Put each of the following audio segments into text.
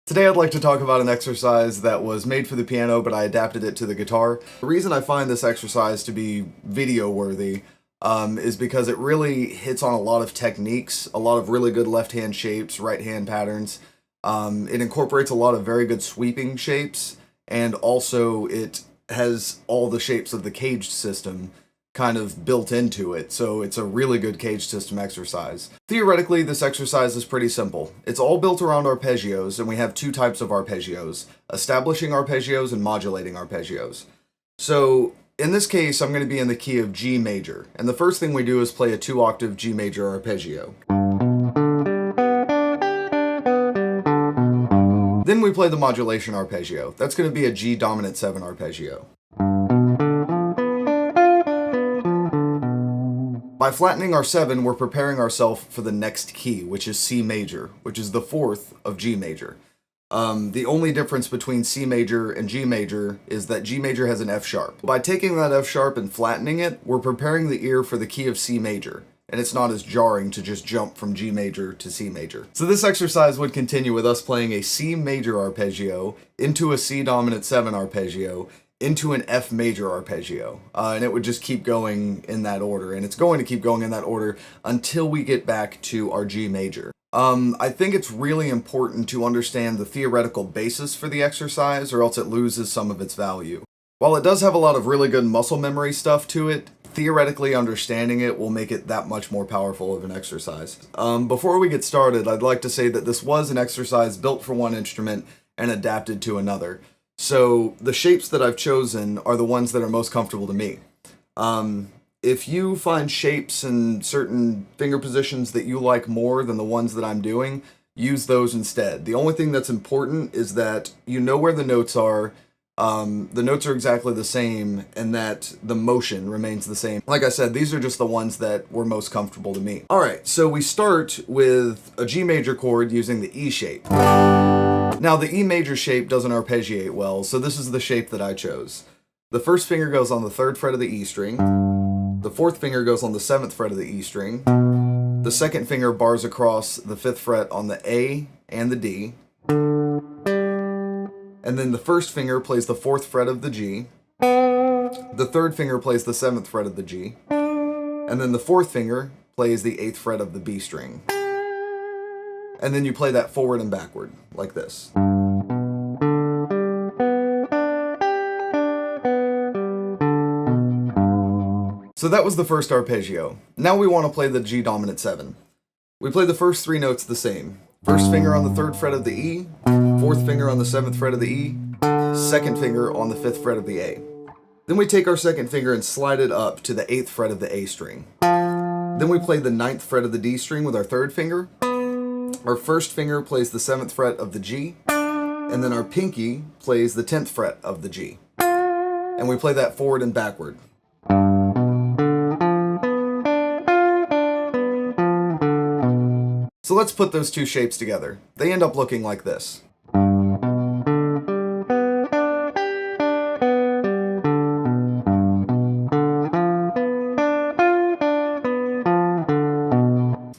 Today I'd like to talk about an exercise that was made for the piano, but I adapted it to the guitar. The reason I find this exercise to be video worthy is because it really hits on a lot of techniques, a lot of really good left-hand shapes, right-hand patterns. It incorporates a lot of very good sweeping shapes, and also it has all the shapes of the caged system kind of built into it, so it's a really good cage system exercise. Theoretically, this exercise is pretty simple. It's all built around arpeggios, and we have two types of arpeggios: establishing arpeggios and modulating arpeggios. So in this case, I'm going to be in the key of G major, and the first thing we do is play a 2-octave G major arpeggio. Then we play the modulation arpeggio. That's going to be a G dominant 7 arpeggio. By flattening our 7, we're preparing ourselves for the next key, which is C major, which is the 4th of G major. The only difference between C major and G major is that G major has an F sharp. By taking that F sharp and flattening it, we're preparing the ear for the key of C major, and it's not as jarring to just jump from G major to C major. So this exercise would continue with us playing a C major arpeggio into a C dominant 7 arpeggio into an F major arpeggio, and it would just keep going in that order, and it's going to keep going in that order until we get back to our G major. I think it's really important to understand the theoretical basis for the exercise, or else it loses some of its value. While it does have a lot of really good muscle memory stuff to it, theoretically understanding it will make it that much more powerful of an exercise. Before we get started, I'd like to say that this was an exercise built for one instrument and adapted to another. So the shapes that I've chosen are the ones that are most comfortable to me. If you find shapes and certain finger positions that you like more than the ones that I'm doing, use those instead. The only thing that's important is that you know where the notes are exactly the same, and that the motion remains the same. Like I said, these are just the ones that were most comfortable to me. Alright, so we start with a G major chord using the E shape. Now, the E major shape doesn't arpeggiate well, so this is the shape that I chose. The first finger goes on the 3rd fret of the E string. The 4th finger goes on the 7th fret of the E string. The 2nd finger bars across the 5th fret on the A and the D. And then the 1st finger plays the 4th fret of the G. The 3rd finger plays the 7th fret of the G. And then the 4th finger plays the 8th fret of the B string. And then you play that forward and backward, like this. So that was the first arpeggio. Now we want to play the G dominant 7. We play the first 3 notes the same. First finger on the 3rd fret of the E, 4th finger on the 7th fret of the E, 2nd finger on the 5th fret of the A. Then we take our 2nd finger and slide it up to the 8th fret of the A string. Then we play the 9th fret of the D string with our 3rd finger. Our 1st finger plays the 7th fret of the G, and then our pinky plays the 10th fret of the G. And we play that forward and backward. So let's put those two shapes together. They end up looking like this.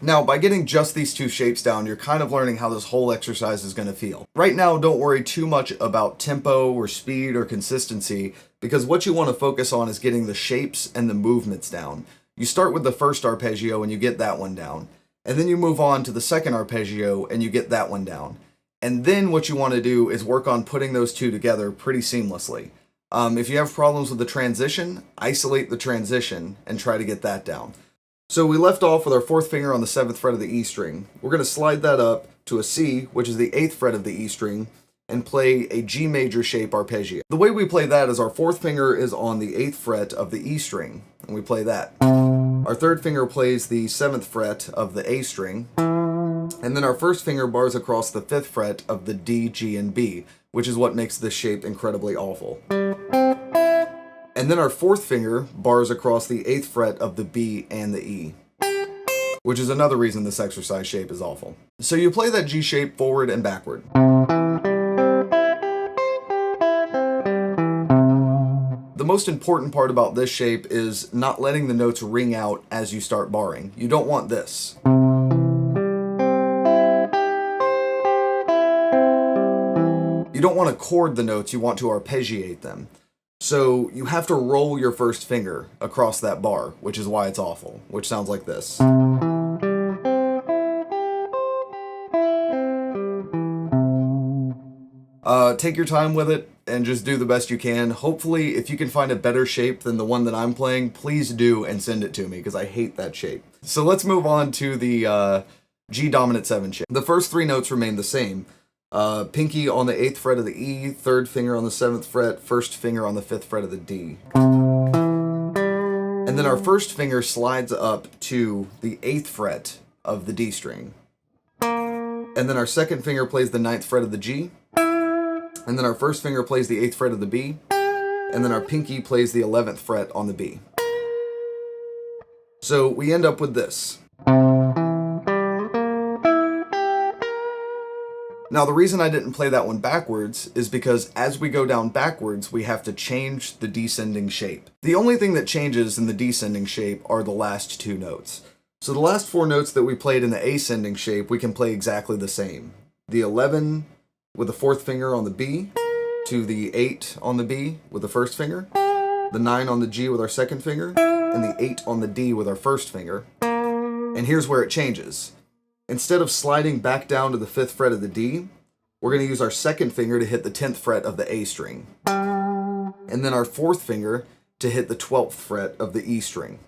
Now, by getting just these two shapes down, you're kind of learning how this whole exercise is going to feel. Right now, don't worry too much about tempo or speed or consistency, because what you want to focus on is getting the shapes and the movements down. You start with the first arpeggio and you get that one down. And then you move on to the second arpeggio and you get that one down. And then what you want to do is work on putting those two together pretty seamlessly. If you have problems with the transition, isolate the transition and try to get that down. So we left off with our 4th finger on the 7th fret of the E string. We're going to slide that up to a C, which is the 8th fret of the E string, and play a G major shape arpeggio. The way we play that is our 4th finger is on the 8th fret of the E string, and we play that. Our 3rd finger plays the 7th fret of the A string, and then our 1st finger bars across the 5th fret of the D, G, and B, which is what makes this shape incredibly awful. And then our 4th finger bars across the 8th fret of the B and the E, which is another reason this exercise shape is awful. So you play that G shape forward and backward. The most important part about this shape is not letting the notes ring out as you start barring. You don't want this. don't want to chord the notes, you want to arpeggiate them. So you have to roll your first finger across that bar, which is why it's awful, which sounds like this. Take your time with it and just do the best you can. Hopefully, if you can find a better shape than the one that I'm playing, please do and send it to me, because I hate that shape. So let's move on to the G dominant 7 shape. The first 3 notes remain the same. Pinky on the 8th fret of the E, 3rd finger on the 7th fret, 1st finger on the 5th fret of the D. And then our 1st finger slides up to the 8th fret of the D string. And then our 2nd finger plays the 9th fret of the G. And then our 1st finger plays the 8th fret of the B. And then our pinky plays the 11th fret on the B. So we end up with this. Now, the reason I didn't play that one backwards is because as we go down backwards, we have to change the descending shape. The only thing that changes in the descending shape are the last 2 notes. So the last 4 notes that we played in the ascending shape, we can play exactly the same. The 11 with the 4th finger on the B, to the 8 on the B with the 1st finger, the 9 on the G with our 2nd finger, and the 8 on the D with our 1st finger. And here's where it changes. Instead of sliding back down to the 5th fret of the D, we're going to use our 2nd finger to hit the 10th fret of the A string. And then our 4th finger to hit the 12th fret of the E string.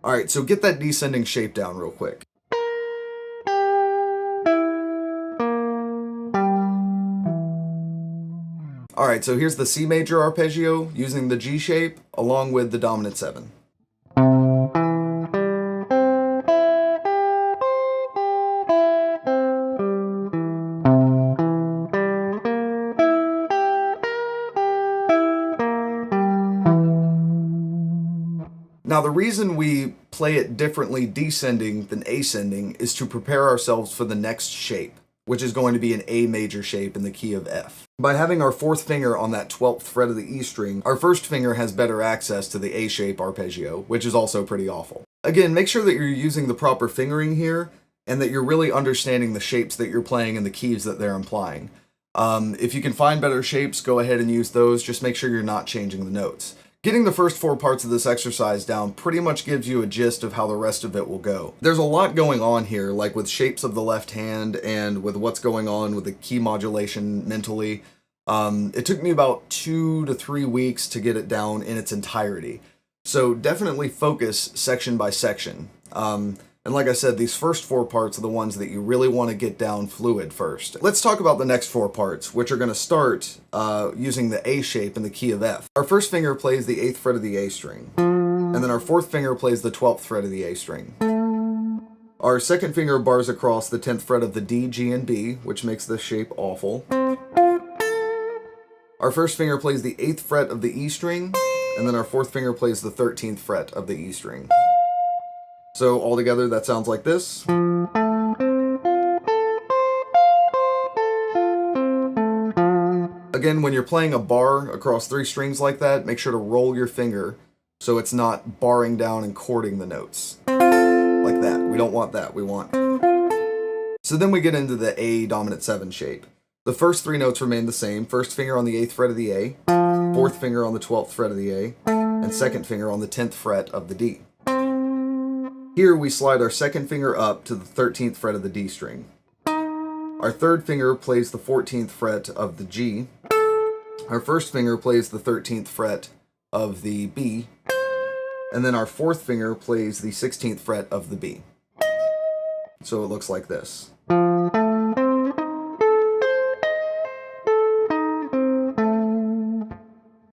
Alright, so get that descending shape down real quick. Alright, so here's the C major arpeggio using the G shape along with the dominant 7. Now, the reason we play it differently descending than ascending is to prepare ourselves for the next shape, which is going to be an A major shape in the key of F. By having our 4th finger on that 12th fret of the E string, our 1st finger has better access to the A shape arpeggio, which is also pretty awful. Again, make sure that you're using the proper fingering here, and that you're really understanding the shapes that you're playing and the keys that they're implying. If you can find better shapes, go ahead and use those. Just make sure you're not changing the notes. Getting the first 4 parts of this exercise down pretty much gives you a gist of how the rest of it will go. There's a lot going on here, like with shapes of the left hand and with what's going on with the key modulation mentally. It took me about 2 to 3 weeks to get it down in its entirety. So definitely focus section by section. And like I said, these first 4 parts are the ones that you really want to get down fluid first. Let's talk about the next 4 parts, which are going to start using the A shape in the key of F. Our 1st finger plays the 8th fret of the A string. And then our 4th finger plays the 12th fret of the A string. Our 2nd finger bars across the 10th fret of the D, G, and B, which makes this shape awful. Our 1st finger plays the 8th fret of the E string, and then our 4th finger plays the 13th fret of the E string. So altogether, that sounds like this. Again, when you're playing a bar across 3 strings like that, make sure to roll your finger so it's not barring down and chording the notes. Like that. We don't want that. We want... So then we get into the A dominant 7 shape. The first 3 notes remain the same. 1st finger on the 8th fret of the A, 4th finger on the 12th fret of the A, and 2nd finger on the 10th fret of the D. Here we slide our 2nd finger up to the 13th fret of the D string. Our 3rd finger plays the 14th fret of the G. Our 1st finger plays the 13th fret of the B. And then our 4th finger plays the 16th fret of the B. So it looks like this.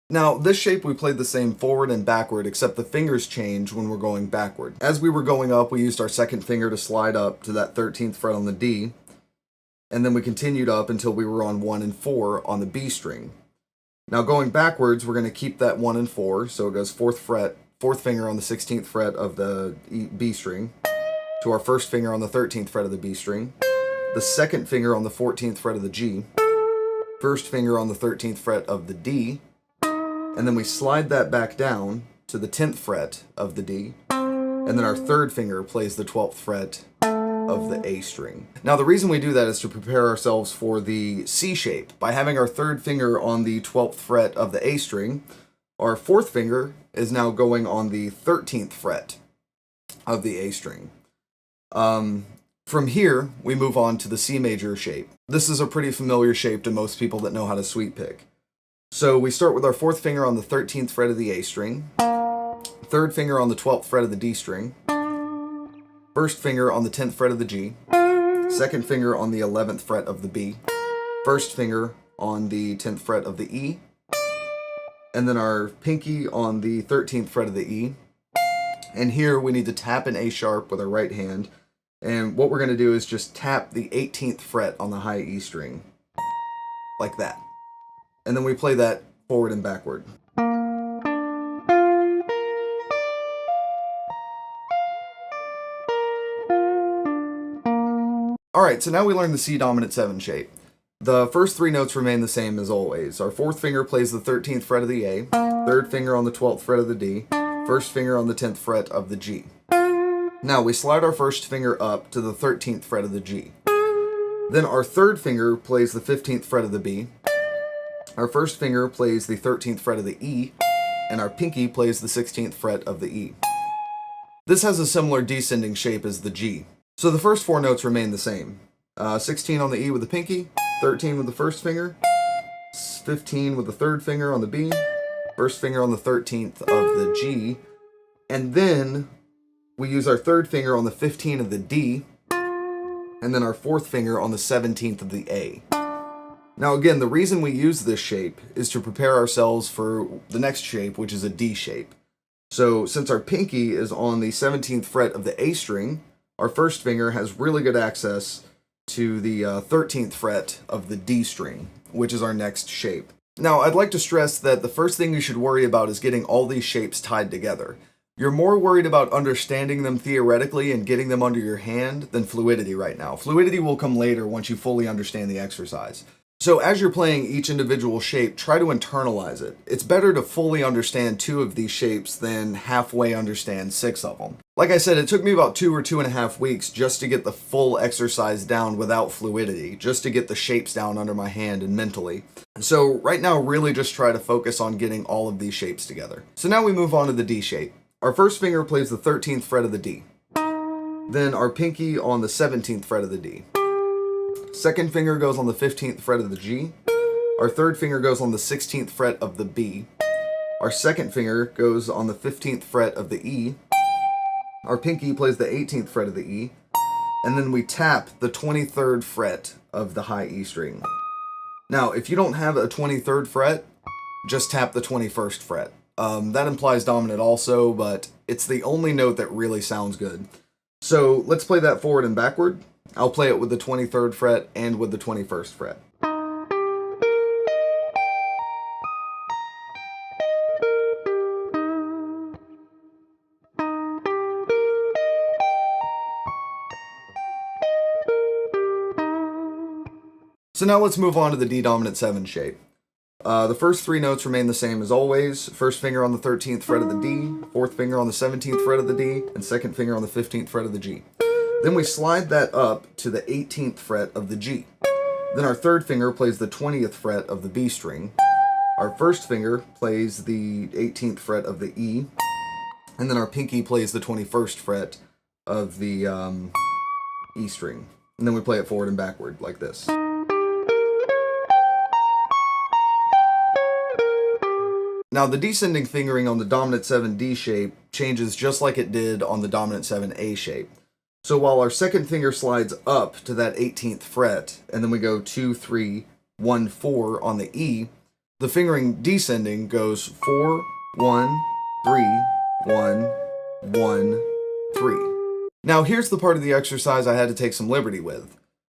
Now, this shape we played the same forward and backward, except the fingers change when we're going backward. As we were going up, we used our 2nd finger to slide up to that 13th fret on the D, and then we continued up until we were on 1 and 4 on the B string. Now, going backwards, we're going to keep that 1 and 4, so it goes 4th fret, 4th finger on the 16th fret of the B string, to our 1st finger on the 13th fret of the B string, the 2nd finger on the 14th fret of the G, 1st finger on the 13th fret of the D, and then we slide that back down to the 10th fret of the D, and then our 3rd finger plays the 12th fret of the A string. Now the reason we do that is to prepare ourselves for the C shape. By having our third finger on the 12th fret of the A string, our fourth finger is now going on the 13th fret of the A string. From here, we move on to the C major shape. This is a pretty familiar shape to most people that know how to sweep pick. So we start with our fourth finger on the 13th fret of the A string, third finger on the 12th fret of the D string, first finger on the 10th fret of the G, second finger on the 11th fret of the B, first finger on the 10th fret of the E, and then our pinky on the 13th fret of the E. And here we need to tap an A sharp with our right hand. And what we're going to do is just tap the 18th fret on the high E string, like that. And then we play that forward and backward. Alright, so now we learn the C dominant 7 shape. The first three notes remain the same as always. Our fourth finger plays the 13th fret of the A, third finger on the 12th fret of the D, first finger on the 10th fret of the G. Now we slide our first finger up to the 13th fret of the G. Then our third finger plays the 15th fret of the B. Our first finger plays the 13th fret of the E, and our pinky plays the 16th fret of the E. This has a similar descending shape as the G. So the first four notes remain the same. 16 on the E with the pinky, 13 with the first finger, 15 with the third finger on the B, first finger on the 13th of the G, and then we use our third finger on the 15th of the D, and then our fourth finger on the 17th of the A. Now again, the reason we use this shape is to prepare ourselves for the next shape, which is a D shape. So since our pinky is on the 17th fret of the A string, our first finger has really good access to the 13th fret of the D string, which is our next shape. Now I'd like to stress that the first thing you should worry about is getting all these shapes tied together. You're more worried about understanding them theoretically and getting them under your hand than fluidity right now. Fluidity will come later once you fully understand the exercise. So as you're playing each individual shape, try to internalize it. It's better to fully understand 2 of these shapes than halfway understand 6 of them. Like I said, it took me about 2 or 2.5 weeks just to get the full exercise down without fluidity, just to get the shapes down under my hand and mentally. So right now, really just try to focus on getting all of these shapes together. So now we move on to the D shape. Our first finger plays the 13th fret of the D. Then our pinky on the 17th fret of the D. Second finger goes on the 15th fret of the G. Our third finger goes on the 16th fret of the B. Our second finger goes on the 15th fret of the E. Our pinky plays the 18th fret of the E. And then we tap the 23rd fret of the high E string. Now, if you don't have a 23rd fret, just tap the 21st fret. That implies dominant also, but it's the only note that really sounds good. So let's play that forward and backward. I'll play it with the 23rd fret and with the 21st fret. So now let's move on to the D dominant 7 shape. The first 3 notes remain the same as always. First finger on the 13th fret of the D, fourth finger on the 17th fret of the D, and second finger on the 15th fret of the G. Then we slide that up to the 18th fret of the G. Then our third finger plays the 20th fret of the B string. Our first finger plays the 18th fret of the E. And then our pinky plays the 21st fret of the E string. And then we play it forward and backward like this. Now the descending fingering on the dominant 7D shape changes just like it did on the dominant 7A shape. So while our second finger slides up to that 18th fret, and then we go 2, 3, 1, 4 on the E, the fingering descending goes 4, 1, 3, 1, 1, 3. Now here's the part of the exercise I had to take some liberty with.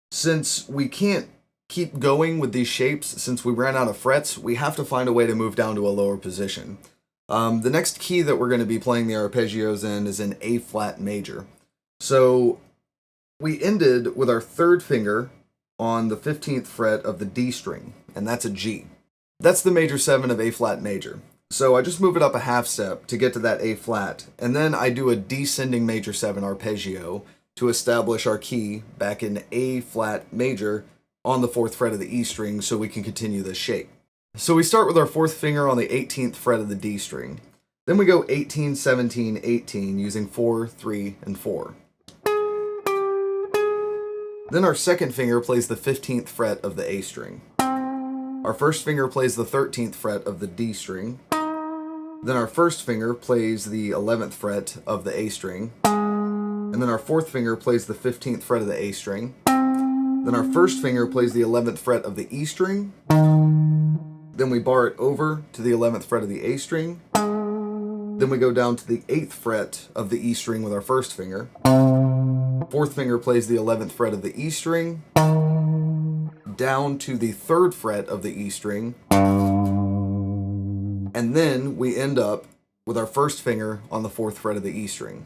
Since we can't keep going with these shapes, since we ran out of frets, we have to find a way to move down to a lower position. The next key that we're going to be playing the arpeggios in is in A flat major. So we ended with our third finger on the 15th fret of the D string, and that's a G. That's the major 7 of A flat major. So I just move it up a half step to get to that A flat, and then I do a descending major 7 arpeggio to establish our key back in A flat major on the 4th fret of the E string so we can continue this shape. So we start with our 4th finger on the 18th fret of the D string. Then we go 18, 17, 18 using 4, 3, and 4. Then our 2nd finger plays the 15th fret of the A string. Our 1st finger plays the 13th fret of the D string. Then our 1st finger plays the 11th fret of the A string. And then our 4th finger plays the 15th fret of the A string. Then our 1st finger plays the 11th fret of the E string. Then we bar it over to the 11th fret of the A string. Then we go down to the 8th fret of the E string with our 1st finger. 4th finger plays the 11th fret of the E string. Down to the 3rd fret of the E string. And then we end up with our 1st finger on the 4th fret of the E string.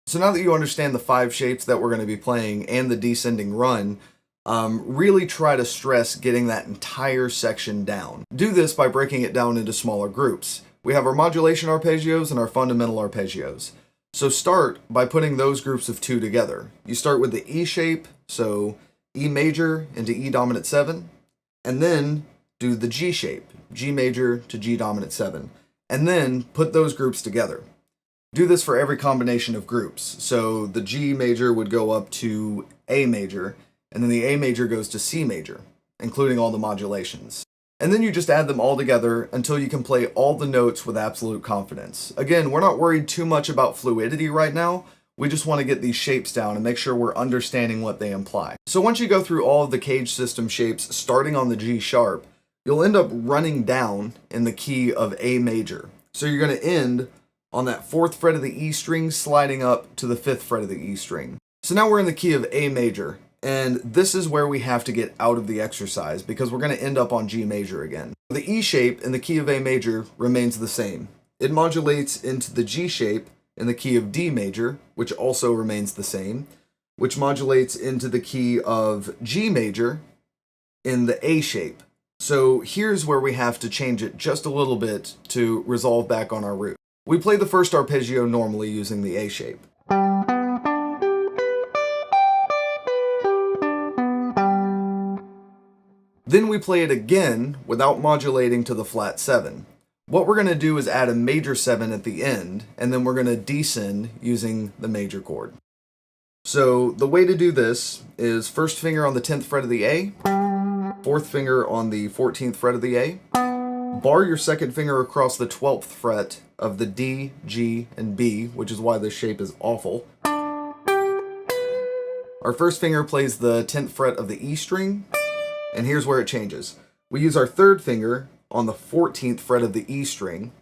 So now that you understand the 5 shapes that we're going to be playing and the descending run, really try to stress getting that entire section down. Do this by breaking it down into smaller groups. We have our modulation arpeggios and our fundamental arpeggios. So start by putting those groups of 2 together. You start with the E shape, so E major into E dominant 7, and then do the G shape, G major to G dominant 7, and then put those groups together. Do this for every combination of groups. So the G major would go up to A major, and then the A major goes to C major, including all the modulations. And then you just add them all together until you can play all the notes with absolute confidence. Again, we're not worried too much about fluidity right now. We just want to get these shapes down and make sure we're understanding what they imply. So once you go through all of the cage system shapes starting on the G sharp, you'll end up running down in the key of A major. So you're going to end on that 4th fret of the E string sliding up to the 5th fret of the E string. So now we're in the key of A major, and this is where we have to get out of the exercise because we're going to end up on G major again. The E shape in the key of A major remains the same. It modulates into the G shape in the key of D major, which also remains the same, which modulates into the key of G major in the A shape. So here's where we have to change it just a little bit to resolve back on our root. We play the first arpeggio normally using the A shape. Then we play it again without modulating to the flat 7. What we're going to do is add a major 7 at the end, and then we're going to descend using the major chord. So the way to do this is 1st finger on the 10th fret of the A, 4th finger on the 14th fret of the A, bar your 2nd finger across the 12th fret of the D, G, and B, which is why this shape is awful. Our 1st finger plays the 10th fret of the E string, and here's where it changes. We use our 3rd finger on the 14th fret of the E string,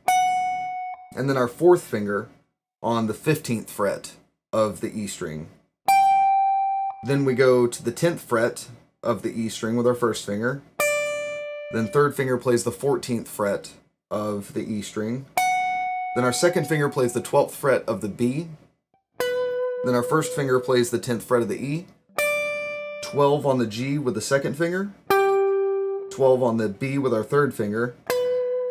and then our 4th finger on the 15th fret of the E string. Then we go to the 10th fret of the E string with our 1st finger. Then 3rd finger plays the 14th fret of the E string. Then our 2nd finger plays the 12th fret of the B. Then our 1st finger plays the 10th fret of the E. 12 on the G with the 2nd finger. 12 on the B with our 3rd finger.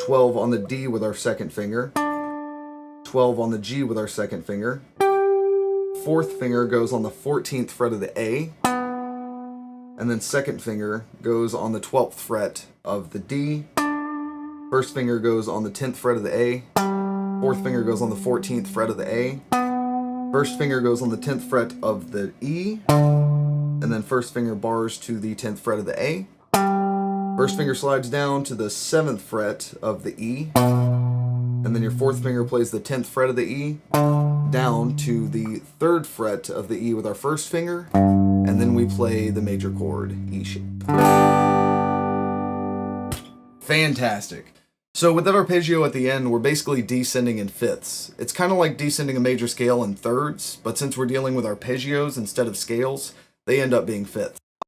12 on the D with our 2nd finger. 12 on the G with our 2nd finger. 4th finger goes on the 14th fret of the A. And then 2nd finger goes on the 12th fret of the D. 1st finger goes on the 10th fret of the A. 4th finger goes on the 14th fret of the A. 1st finger goes on the 10th fret of the E. And then 1st finger bars to the 10th fret of the A. 1st finger slides down to the 7th fret of the E. And then your 4th finger plays the 10th fret of the E down to the 3rd fret of the E with our 1st finger. And then we play the major chord, E shape. Fantastic. So with that arpeggio at the end, we're basically descending in fifths. It's kind of like descending a major scale in thirds, but since we're dealing with arpeggios instead of scales, they end up being fifths.